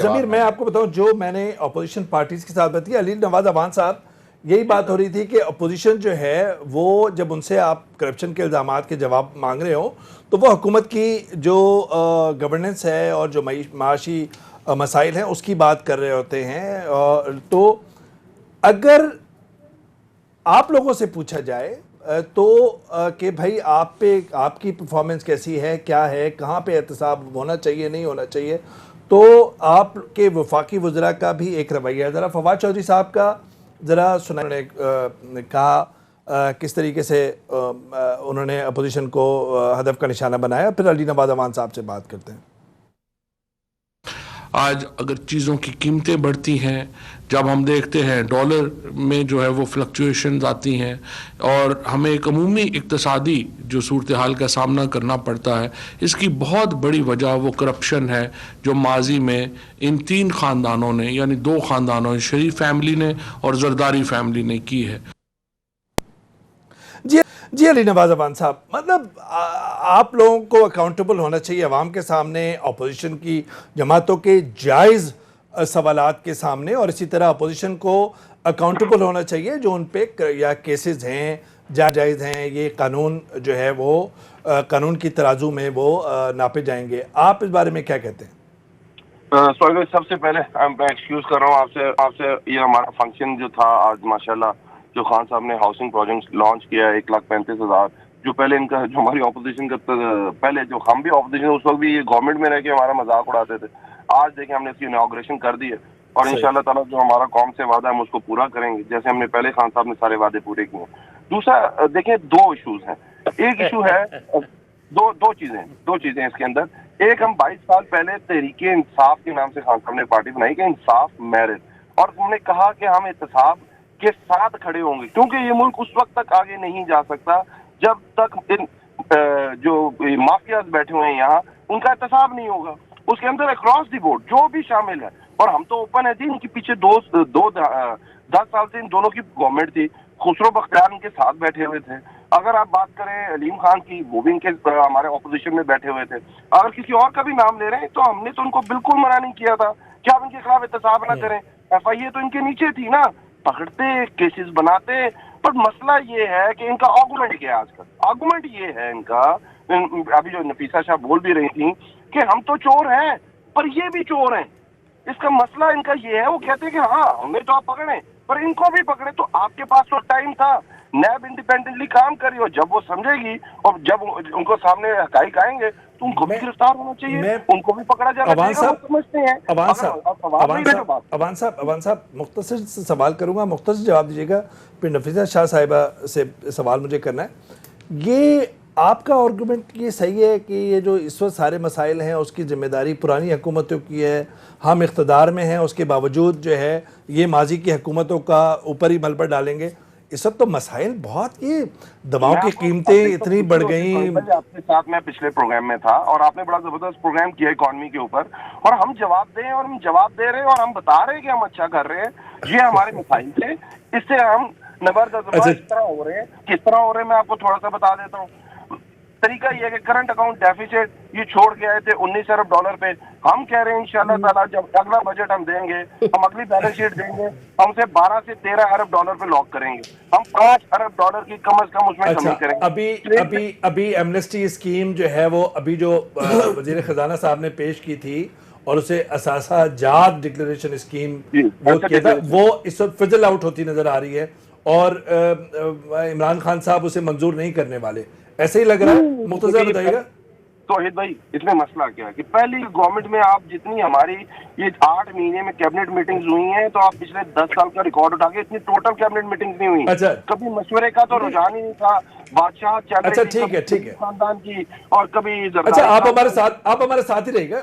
जमीर, मैं आपको बताऊं, जो मैंने अपोजिशन पार्टीज के साथ बात की, अली नवाज अवान साहब, यही बात हो रही थी कि अपोजिशन जो है वो जब उनसे आप करप्शन के इल्ज़ामात के जवाब मांग रहे हो तो वो हुकूमत की जो गवर्नेंस है और जो माशी मसाइल हैं उसकी बात कर रहे होते हैं। तो अगर आप लोगों से पूछा जाए तो कि भाई आप पे आपकी परफॉर्मेंस कैसी है, क्या है, कहाँ पे एहतसाब होना चाहिए, नहीं होना चाहिए, तो आपके वफाकी वज़रा का भी एक रवैया है। ज़रा फवाद चौधरी साहब का ज़रा सुना, उन्होंने कहा किस तरीके से उन्होंने अपोजिशन को हदफ का निशाना बनाया, फिर अली नवाज अवान साहब से बात करते हैं। आज अगर चीज़ों की कीमतें बढ़ती हैं, जब हम देखते हैं डॉलर में जो है वो फ्लक्चुएशंस आती हैं और हमें एक अमूमी इक्तसादी जो सूरत हाल का सामना करना पड़ता है, इसकी बहुत बड़ी वजह वो करप्शन है जो माजी में इन तीन ख़ानदानों ने, यानी दो ख़ानदानों, शरीफ फैमिली ने और जरदारी फैमिली ने की है। जी अली नवाज अवान साहब, मतलब आप लोगों को अकाउंटेबल होना चाहिए अवाम के सामने, अपोजिशन की जमातों के जायज़ सवालात के सामने, और इसी तरह अपोजिशन को अकाउंटेबल होना चाहिए जो उन पे या केसेस हैं जायज़ हैं, ये कानून जो है वो कानून की तराजू में वो नापे जाएंगे। आप इस बारे में क्या कहते हैं? सबसे पहले मैं एक्सक्यूज कर रहा हूँ आपसे ये हमारा फंक्शन जो था आज, माशाल्लाह जो खान साहब ने हाउसिंग प्रोजेक्ट लॉन्च किया है 1,35,000, जो पहले इनका जो हमारी ऑपोजिशन का पहले जो हम भी ऑपोजिशन उस वक्त भी ये गवर्नमेंट में रह के हमारा मजाक उड़ाते थे। आज देखें हमने इसकी इनॉग्रेशन कर दी है और इंशाल्लाह ताला जो हमारा कौम से वादा है हम उसको पूरा करेंगे, जैसे हमने पहले खान साहब ने सारे वादे पूरे किए। दूसरा देखें, दो इशूज हैं। एक इशू है दो चीजें इसके अंदर। एक, हम 22 साल पहले तहरीके इंसाफ के नाम से खान साहब ने पार्टी बनाई कि इंसाफ मेरिट, और हमने कहा कि हम एहतसाब के साथ खड़े होंगे, क्योंकि ये मुल्क उस वक्त तक आगे नहीं जा सकता जब तक इन जो माफियाज बैठे हुए हैं यहाँ उनका एहतसाब नहीं होगा। उसके अंदर अक्रॉस द बोर्ड जो भी शामिल है, और हम तो ओपन है थी, इनके पीछे 10 साल से इन दोनों की गवर्नमेंट थी, खुसरो बख्तियार इनके साथ बैठे हुए थे। अगर आप बात करें अलीम खान की, वो भी इनके हमारे ऑपोजिशन में बैठे हुए थे। अगर किसी और का भी नाम ले रहे हैं तो हमने तो उनको बिल्कुल मना नहीं किया था कि आप इनके खिलाफ एहतसाब ना करें। FIA तो इनके नीचे थी ना, पकड़ते केसेस बनाते। पर मसला ये है कि इनका आर्गुमेंट क्या है आजकल? आर्गुमेंट ये है इनका, अभी जो नफीसा शाह बोल भी रही थी कि हम तो चोर हैं पर ये भी चोर हैं। इसका मसला इनका ये है, वो कहते हैं कि हाँ हमें तो आप पकड़े पर इनको भी पकड़े। तो आपके पास तो टाइम था, नैब इंडिपेंडेंटली काम करी, और जब वो समझेगी और जब उनको सामने हकाइक आएंगे तो उनको भी गिरफ्तार होना चाहिए, उनको भी पकड़ा जाना चाहिए। वो समझते हैं। अवान साहब मुख्तसर से सवाल करूंगा, मुख्तसर जवाब दीजिएगा, फिर नफीसा शाह साहिबा से सवाल मुझे करना है। ये आपका आर्गूमेंट ये सही है कि ये जो इस वक्त सारे मसाइल हैं उसकी जिम्मेदारी पुरानी हुकूमतों की है, हम इख्तदार में हैं, उसके बावजूद जो है ये माजी की हुकूमतों का ऊपर ही मलबा डालेंगे? इस सब तो मसाइल बहुत, ये दवाओं की कीमतें इतनी बढ़ गई। आपके साथ मैं पिछले प्रोग्राम में था और आपने बड़ा जबरदस्त प्रोग्राम किया इकोनॉमी के ऊपर, और हम जवाब दें और हम जवाब दे रहे हैं और हम बता रहे हैं कि हम अच्छा कर रहे हैं। ये हमारे मसाइल थे, इससे हम नबरदस्त किस तरह हो रहे हैं मैं आपको थोड़ा सा बता देता हूँ। तरीका ये है कि करंट अकाउंट डेफिसिट ये छोड़ के आए थे 19 अरब डॉलर पे। हम कह रहे हैं इंशाल्लाह ताला जब अगला बजट हम देंगे, हम अगली बैलेंस शीट देंगे, हम उसे 12 से 13 अरब डॉलर पे लॉक करेंगे। हम 5 अरब डॉलर की कम से कम उसमें कमी करेंगे। अभी एमनेस्टी स्कीम जो है वो अभी जो वजीर खजाना साहब ने पेश की थी और उसे असासा जात डिक्लेरेशन स्कीम वो किया था, वो इस वक्त फिजल आउट होती नजर आ रही है और इमरान खान साहब उसे मंजूर नहीं करने वाले, ऐसे ही लग रहा है। मुख्तसर बताइएगा तौहीद भाई, इसमें मसला क्या है कि पहली गवर्नमेंट में आप जितनी हमारी ये 8 महीने में कैबिनेट मीटिंग्स हुई हैं, तो आप पिछले 10 साल का रिकॉर्ड उठा के इतनी टोटल कैबिनेट मीटिंग्स नहीं हुई। अच्छा, कभी मशवरे का तो रुझान ही नहीं था, बादशाह चल अच्छा ठीक है खानदान की, और कभी अच्छा आप हमारे साथ ही रहिएगा।